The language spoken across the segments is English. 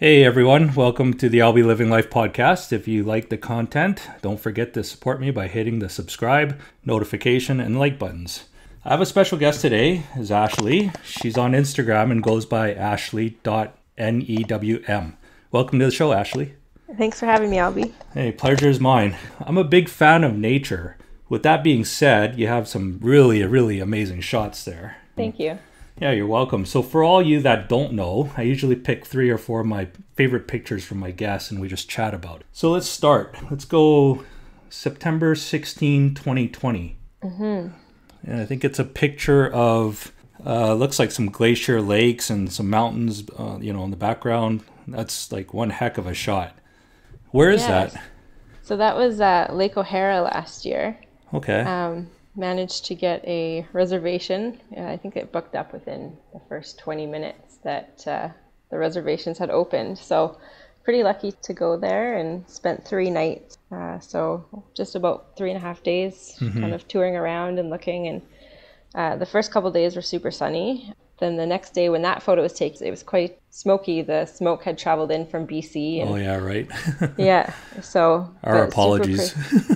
Hey everyone, welcome to the I'll Be Living Life podcast. If you like the content, don't forget to support me by hitting the subscribe, notification, and like buttons. I have a special guest today, is Ashley. She's on Instagram and goes by ashley.newm. Welcome to the show, Ashley. Thanks for having me, Albie. Hey, pleasure is mine. I'm a big fan of nature. With that being said, you have some really amazing shots there. Thank you. Yeah, you're welcome. So for all you that don't know, I usually pick 3 or 4 of my favorite pictures from my guests and we just chat about it. So let's start. Let's go September 16, 2020. And I think it's a picture of, looks like some glacier lakes and some mountains, in the background. That's like one heck of a shot. Where is that? So that was at Lake O'Hara last year. Okay. Managed to get a reservation. I think it booked up within the first 20 minutes that the reservations had opened. So pretty lucky to go there and spent 3 nights. So just about 3.5 days kind of touring around and looking. And the first couple of days were super sunny. Then the next day when that photo was taken, it was quite smoky. The smoke had traveled in from BC. And, oh yeah, right. yeah. So our apologies.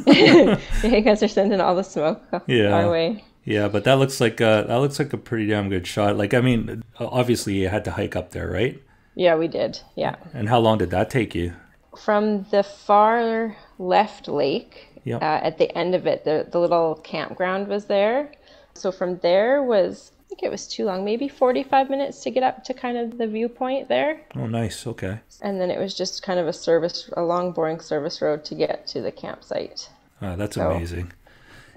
You guys are sending all the smoke our way. Yeah, but that looks like a pretty damn good shot. Like, I mean, obviously you had to hike up there, right? Yeah, we did. Yeah. And how long did that take you? From the far left lake, at the end of it, the little campground was there. So from there was, I think it was too long, maybe 45 minutes to get up to kind of the viewpoint there. Oh, nice. Okay. And then it was just kind of a long, boring service road to get to the campsite. That's amazing.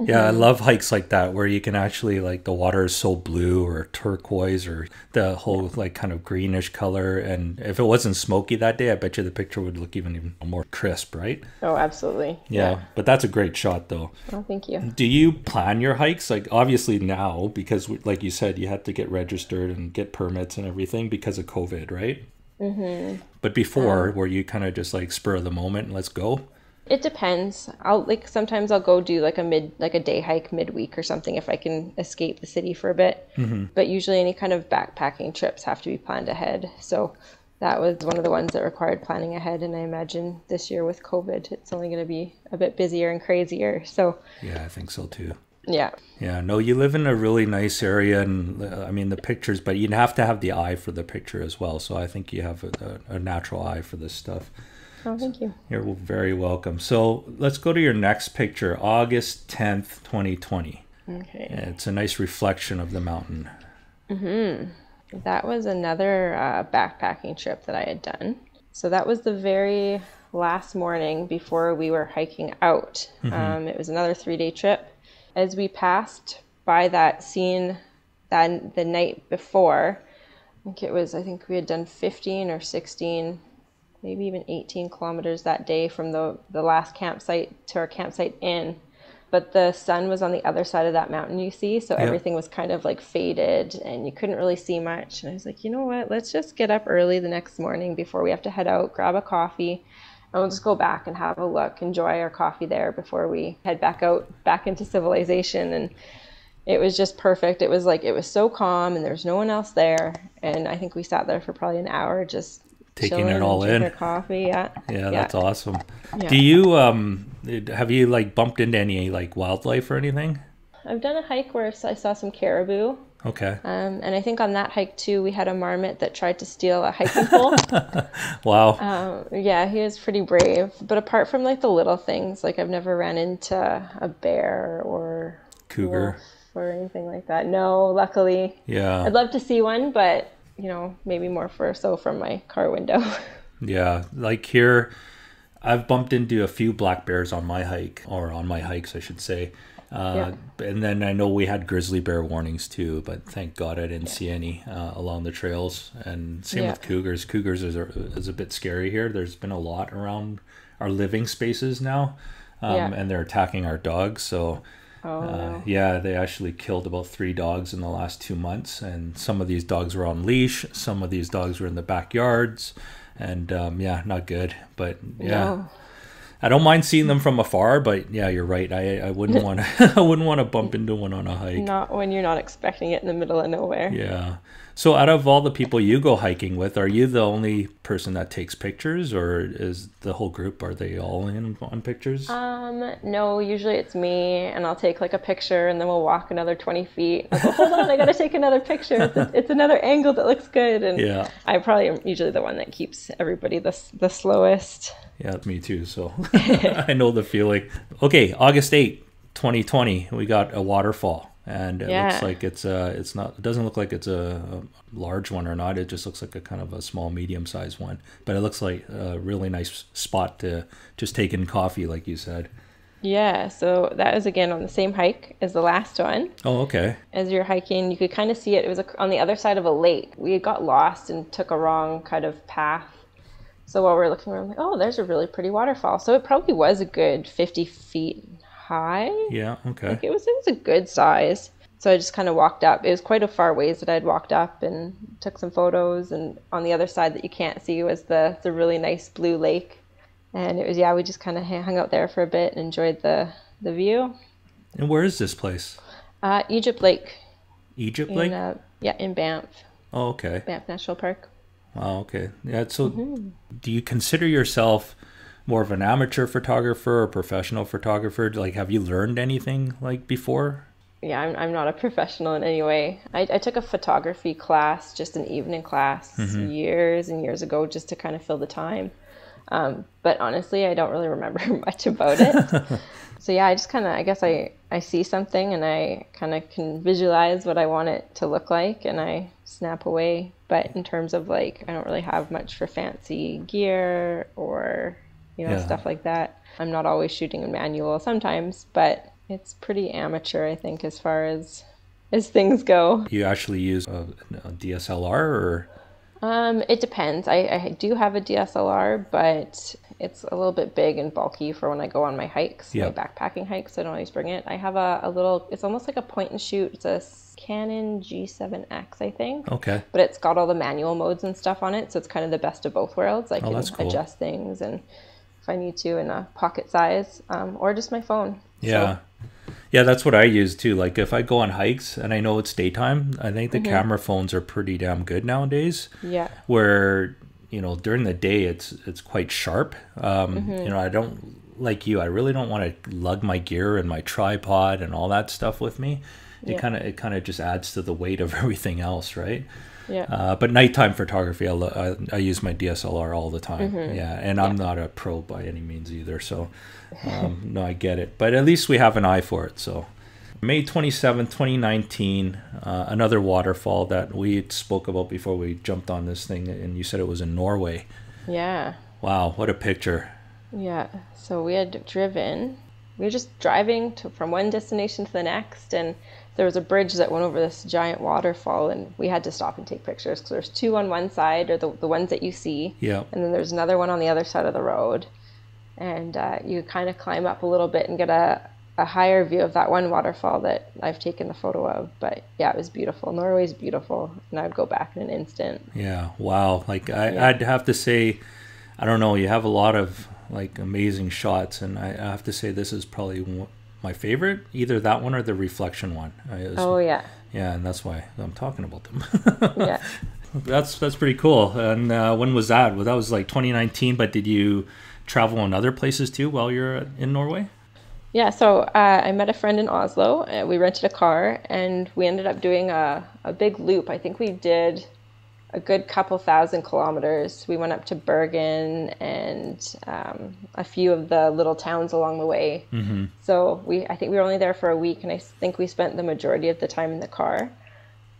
Yeah, I love hikes like that where you can actually, like, the water is so blue or turquoise or the whole like kind of greenish color. And if it wasn't smoky that day, I bet you the picture would look even more crisp, right? Oh, absolutely. Yeah, but that's a great shot though. Oh, thank you. Do you plan your hikes? Like, obviously now, because like you said, you had to get registered and get permits and everything because of COVID, right? But before, were you kind of just like spur of the moment and let's go? It depends. Sometimes I'll go do like a day hike midweek or something if I can escape the city for a bit. But usually any kind of backpacking trips have to be planned ahead. So that was one of the ones that required planning ahead. And I imagine this year with COVID, it's only going to be a bit busier and crazier. So yeah, I think so too. Yeah. Yeah. No, you live in a really nice area, and I mean the pictures, but you'd have to have the eye for the picture as well. So I think you have a natural eye for this stuff. Oh, thank you. You're very welcome. So let's go to your next picture, August 10th, 2020. Okay. And it's a nice reflection of the mountain. That was another backpacking trip that I had done. So that was the very last morning before we were hiking out. It was another 3-day trip. As we passed by that scene the night before, I think we had done 15 or 16, maybe even 18 kilometers that day from the last campsite to our campsite inn. But the sun was on the other side of that mountain, you see, so everything was kind of like faded and you couldn't really see much. And I was like, you know what, let's just get up early the next morning before we have to head out, grab a coffee, and we'll just go back and have a look, enjoy our coffee there before we head back into civilization. And it was just perfect. It was so calm and there was no one else there. And I think we sat there for probably an hour just taking it all in. Our coffee, yeah, that's awesome. Yeah. Do you have you like bumped into any like wildlife or anything? I've done a hike where I saw some caribou. Okay. And I think on that hike too, we had a marmot that tried to steal a hiking pole. Wow. Yeah, he was pretty brave. But apart from like the little things, like I've never ran into a bear or cougar or anything like that. No, luckily. Yeah. I'd love to see one, but maybe more from my car window. Yeah, like here, I've bumped into a few black bears on my hike, or on my hikes, I should say. And then I know we had grizzly bear warnings too, but thank God I didn't see any along the trails. And same with cougars. Cougars is a bit scary here. There's been a lot around our living spaces now, and they're attacking our dogs. So they actually killed about 3 dogs in the last 2 months, and some of these dogs were on leash, some of these dogs were in the backyards, and not good. But I don't mind seeing them from afar, but yeah, you're right. I wouldn't want to I wouldn't want to bump into one on a hike. Not when you're not expecting it in the middle of nowhere. Yeah. So out of all the people you go hiking with, are you the only person that takes pictures, or is the whole group, are they all in on pictures? No, usually it's me, and I'll take like a picture, and then we'll walk another 20 feet. I'll go, hold on, I gotta take another picture. It's another angle that looks good. And Yeah. I probably am usually the one that keeps everybody the slowest. Yeah, me too. So I know the feeling. Okay, August 8th, 2020, we got a waterfall. And it looks like it's not, it doesn't look like it's a large one or not. It just looks like a kind of a small, medium-sized one. But it looks like a really nice spot to just take in coffee, like you said. Yeah, so that was again on the same hike as the last one. Oh, okay. As you're hiking, you could kind of see it. It was on the other side of a lake. We had got lost and took a wrong kind of path. So while we're looking around, like, oh, there's a really pretty waterfall. So it probably was a good 50 feet high. Yeah, okay. Like it was a good size. So I just kind of walked up. It was quite a far ways that I'd walked up and took some photos. And on the other side that you can't see was the really nice blue lake. And it was, we just kind of hung out there for a bit and enjoyed the view. And where is this place? Egypt Lake. Egypt Lake? In Banff. Oh, okay. Banff National Park. Wow, okay. Yeah, so do you consider yourself more of an amateur photographer or professional photographer? Like, have you learned anything like before? Yeah, I'm not a professional in any way. I took a photography class, just an evening class, years and years ago, just to kind of fill the time. But honestly, I don't really remember much about it. So yeah, I just kind of, I guess I see something and I kind of can visualize what I want it to look like and I snap away. But in terms of like, I don't really have much for fancy gear or stuff like that. I'm not always shooting in manual sometimes, but it's pretty amateur, I think, as far as things go. You actually use a DSLR or? It depends. I do have a DSLR, but it's a little bit big and bulky for when I go on my hikes, my backpacking hikes. So I don't always bring it. I have a little, it's almost like a point and shoot. It's a Canon G7X, I think. Okay. But it's got all the manual modes and stuff on it. So it's kind of the best of both worlds. I can adjust things and if I need to in a pocket size, or just my phone. Yeah. So. Yeah, that's what I use too. Like if I go on hikes and I know it's daytime, I think the camera phones are pretty damn good nowadays. Yeah. Where, during the day it's quite sharp. I don't, like you, I really don't want to lug my gear and my tripod and all that stuff with me. It kind of just adds to the weight of everything else, right? Yeah. But nighttime photography, I use my DSLR all the time. Yeah, and I'm not a pro by any means either, so no, I get it. But at least we have an eye for it. So May 27th, 2019, another waterfall that we spoke about before we jumped on this thing, and you said it was in Norway. Yeah. Wow, what a picture. Yeah, so we had driven. We were just driving from one destination to the next, and there was a bridge that went over this giant waterfall, and we had to stop and take pictures because there's two on one side, or the ones that you see, and then there's another one on the other side of the road, and you kind of climb up a little bit and get a higher view of that one waterfall that I've taken the photo of. But yeah, it was beautiful. Norway's beautiful, and I'd go back in an instant. Yeah, wow. Like I'd have to say, I don't know, you have a lot of like amazing shots, and I have to say this is probably my favorite, either that one or the reflection one. Yeah, and that's why I'm talking about them. Yeah, that's pretty cool. And when was that? Well, that was like 2019. But did you travel in other places too while you're in Norway? Yeah, so I met a friend in Oslo. We rented a car and we ended up doing a big loop. I think we did a good couple thousand kilometers. We went up to Bergen and a few of the little towns along the way. Mm-hmm. So I think we were only there for a week, and I think we spent the majority of the time in the car.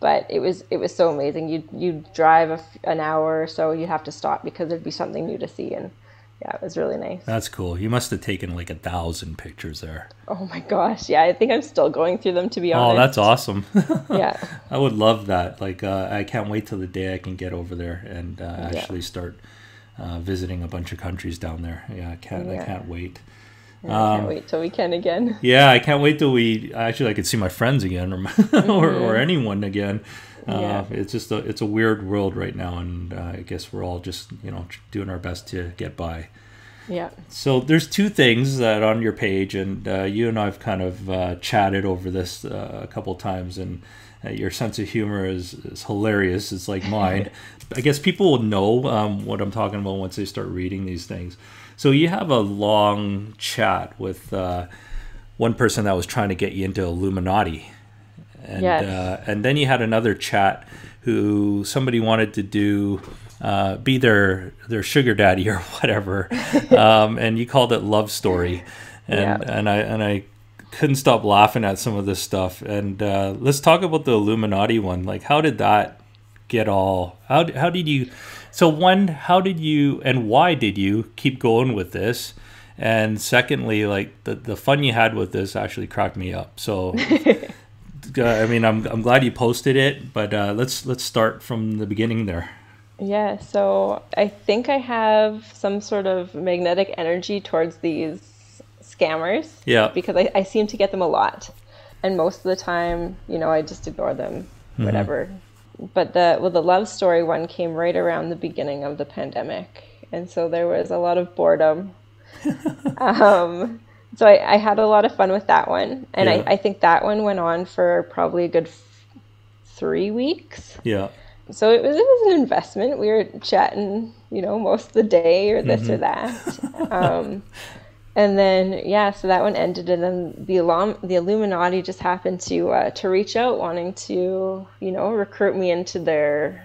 But it was so amazing. You drive an hour or so, you have to stop because there'd be something new to see, and yeah, it was really nice. That's cool. You must have taken like 1,000 pictures there. Oh my gosh. Yeah, I think I'm still going through them, to be honest. Oh, that's awesome. Yeah. I would love that. Like, I can't wait till the day I can get over there and actually start visiting a bunch of countries down there. Yeah, I can't wait. Yeah, I can't wait till we can again. Yeah, I can't wait till I could see my friends again or anyone again. It's just it's a weird world right now, and I guess we're all just doing our best to get by. Yeah. So there's two things that on your page, and you and I've kind of chatted over this a couple times, and Your sense of humor is hilarious. It's like mine. I guess people will know what I'm talking about once they start reading these things. So you have a long chat with one person that was trying to get you into Illuminati. And, Yes. and then you had another chat who somebody wanted to do be their sugar daddy or whatever, and you called it Love Story, and Yeah. I couldn't stop laughing at some of this stuff. And let's talk about the Illuminati one. Like, how did that get all? How did you? So one, how did you and why did you keep going with this? And secondly, like the fun you had with this actually cracked me up. So I mean, I'm glad you posted it, but let's start from the beginning there. Yeah, so I think I have some sort of magnetic energy towards these scammers Yeah. because I seem to get them a lot. And most of the time, I just ignore them, whatever. But the love story one came right around the beginning of the pandemic. And so there was a lot of boredom. Um, so I had a lot of fun with that one. And Yeah. I think that one went on for probably a good 3 weeks. Yeah. So it was an investment. We were chatting, most of the day or this or that. And then so that one ended, and then the Illuminati just happened to reach out, wanting to recruit me into their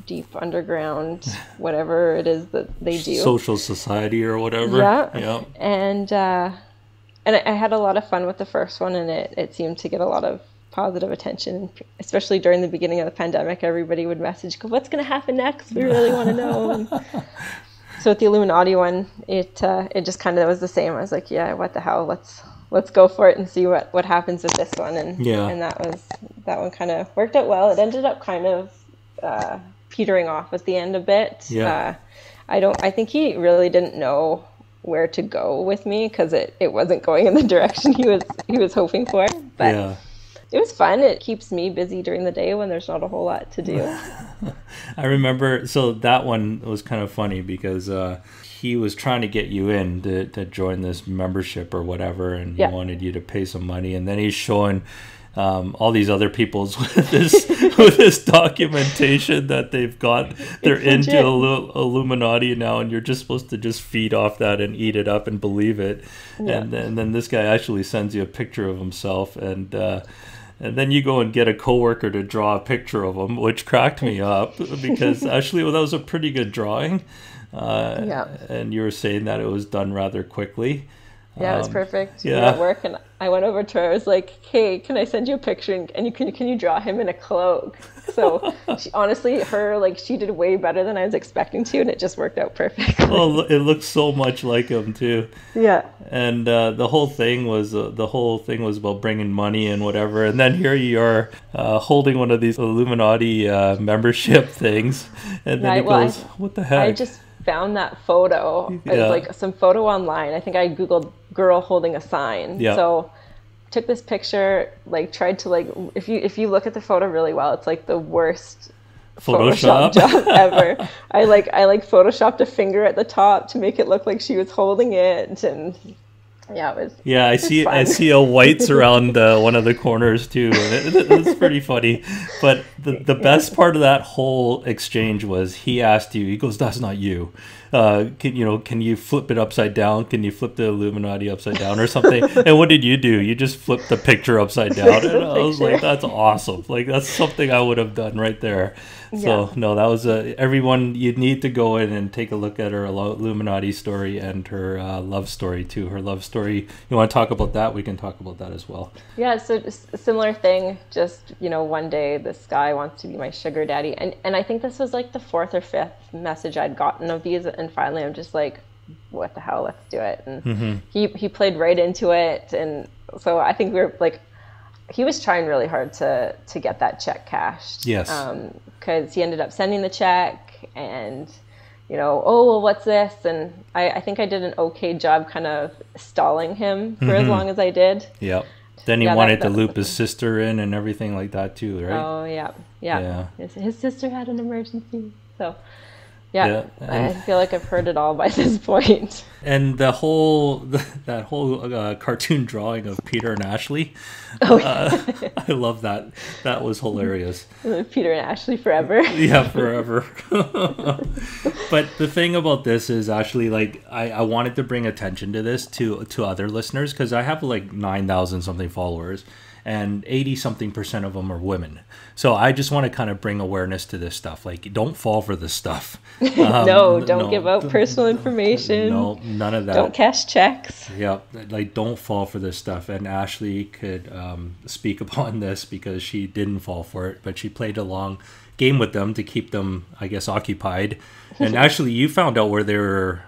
deep underground, whatever it is that they do. Social society or whatever. Yeah. Yeah. And I had a lot of fun with the first one, and it seemed to get a lot of positive attention, especially during the beginning of the pandemic. Everybody would message, go, what's going to happen next? We really want to know. And so with the Illuminati one, it just kind of was the same. I was like, yeah, what the hell? Let's go for it and see what happens with this one. And that one kind of worked out well. It ended up kind of petering off at the end a bit. Yeah. I think he really didn't know where to go with me because it wasn't going in the direction he was hoping for. But Yeah. it was fun. It keeps me busy during the day when there's not a whole lot to do. I remember, so that one was kind of funny because he was trying to get you in to join this membership or whatever, and he wanted you to pay some money, and then he's showing all these other people's with this documentation that they've got. They're It's into legit. Illuminati now, and you're just supposed to just feed off that and eat it up and believe it. Yeah. And then this guy actually sends you a picture of himself, and then you go and get a coworker to draw a picture of him, which cracked me up because actually, that was a pretty good drawing. And you were saying that it was done rather quickly. Yeah, it was perfect. We were yeah. at work, and I went over to her. I was like, "Hey, can I send you a picture? And can you draw him in a cloak?" So she, honestly, she did way better than I was expecting to, and it just worked out perfectly. Well, it looks so much like him too. Yeah. And the whole thing was about bringing money and whatever. And then here you are holding one of these Illuminati membership things, and then he goes, "What the heck?" I just found that photo. It was like some photo online. I think I googled girl holding a sign. Yeah. So took this picture, tried to if you look at the photo really well, it's like the worst Photoshop job ever. I photoshopped a finger at the top to make it look like she was holding it, and it was. Yeah, I see a whites around one of the corners too, and it's pretty funny. But the best part of that whole exchange was he asked you. He goes, "That's not you. Can you flip it upside down? Can you flip the Illuminati upside down or something?" And what did you do? You just flipped the picture upside down, and I was like, "That's awesome! Like that's something I would have done right there." So no, that was everyone. You'd need to go in and take a look at her Illuminati story and her love story too. Her love story. You want to talk about that? We can talk about that as well. Yeah. So just a similar thing. Just one day this guy wants to be my sugar daddy, and I think this was like the fourth or fifth message I'd gotten of these, and finally I'm just like, what the hell? Let's do it. And he played right into it, and so I think we were like. He was trying really hard to get that check cashed. Yes. Because he ended up sending the check and, oh, well, what's this? And I think I did an okay job kind of stalling him for as long as I did. Yep. Then he wanted to loop his sister in and everything like that too, right? Oh, yeah. His sister had an emergency. So, Yeah, And I feel like I've heard it all by this point. and the whole that whole cartoon drawing of Peter and Ashley, Oh, I love that. That was hilarious. Peter and Ashley forever. Yeah, forever. But the thing about this is actually like I wanted to bring attention to this to other listeners because I have like 9,000 something followers and 80 something percent of them are women. So I just want to kind of bring awareness to this stuff. Like, don't fall for this stuff. No, don't give out personal information. No, none of that. Don't cash checks. Yeah, like don't fall for this stuff. And Ashley could speak upon this because she didn't fall for it, but she played a long game with them to keep them, I guess, occupied. And actually, you found out where they're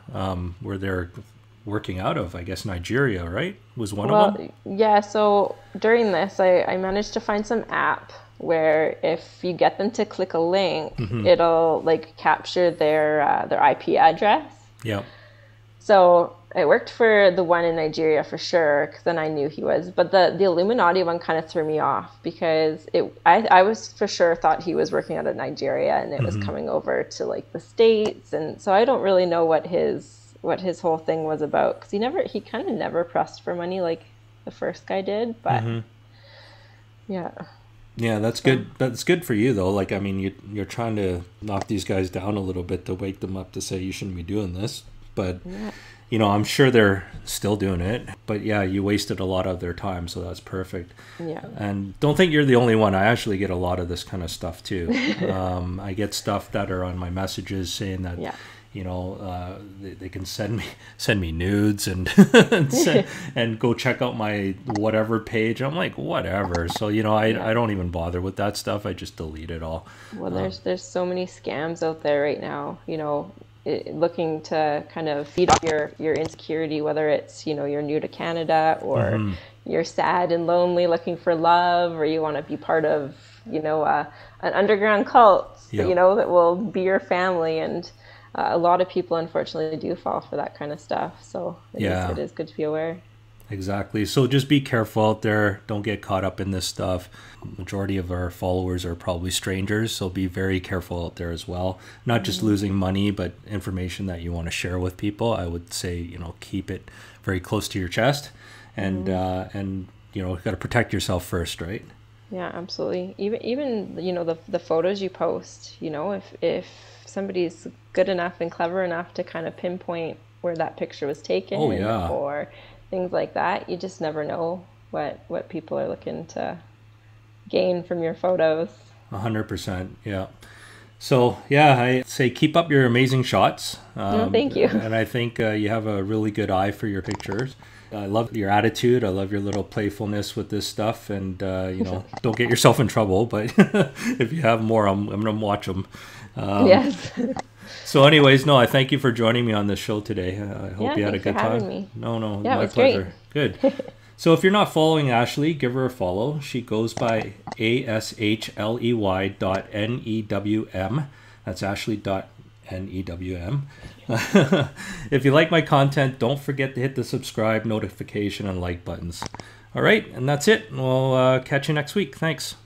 working out of. I guess Nigeria, right? Was one of them. Yeah. So during this, I managed to find some app where if you get them to click a link, it'll like capture their IP address. Yeah. So it worked for the one in Nigeria for sure, because then I knew he was. But the Illuminati one kind of threw me off because I was for sure thought he was working out of Nigeria and it was coming over to like the States, and so I don't really know what his whole thing was about because he kind of never pressed for money like the first guy did. But yeah. Yeah, that's good. That's good for you though. Like, I mean, you're trying to knock these guys down a little bit to wake them up to say you shouldn't be doing this. But you know, I'm sure they're still doing it. But yeah, you wasted a lot of their time, so that's perfect. Yeah. And don't think you're the only one. I actually get a lot of this kind of stuff too. I get stuff that are on my messages saying that. Yeah. You know, they can send me nudes and and go check out my whatever page. I'm like, whatever. So you know, I don't even bother with that stuff. I just delete it all. Well, there's so many scams out there right now. You know, looking to kind of feed off your insecurity, whether it's, you know, you're new to Canada or you're sad and lonely looking for love, or you want to be part of, you know, an underground cult, you know, that will be your family. And a lot of people unfortunately do fall for that kind of stuff. So it is good to be aware. Exactly. So just be careful out there. Don't get caught up in this stuff. Majority of our followers are probably strangers, so be very careful out there as well. Not just losing money, but information that you want to share with people. I would say, you know, keep it very close to your chest, and you know, got to protect yourself first, right? Yeah, absolutely. Even you know, the photos you post, you know, if somebody's good enough and clever enough to kind of pinpoint where that picture was taken, or things like that, you just never know what people are looking to gain from your photos. 100%, yeah. So yeah, I say keep up your amazing shots. Thank you. And I think you have a really good eye for your pictures. I love your attitude. I love your little playfulness with this stuff. And you know, don't get yourself in trouble. But if you have more, I'm gonna watch them. Yes. So anyways, no, I thank you for joining me on this show today. I hope you had a good time. Me. No, yeah, my pleasure. Great. Good. So if you're not following Ashley, give her a follow. She goes by ASHLEY.NEWM. That's Ashley.NEWM. If you like my content, don't forget to hit the subscribe, notification, and like buttons. All right, and that's it. We'll catch you next week. Thanks.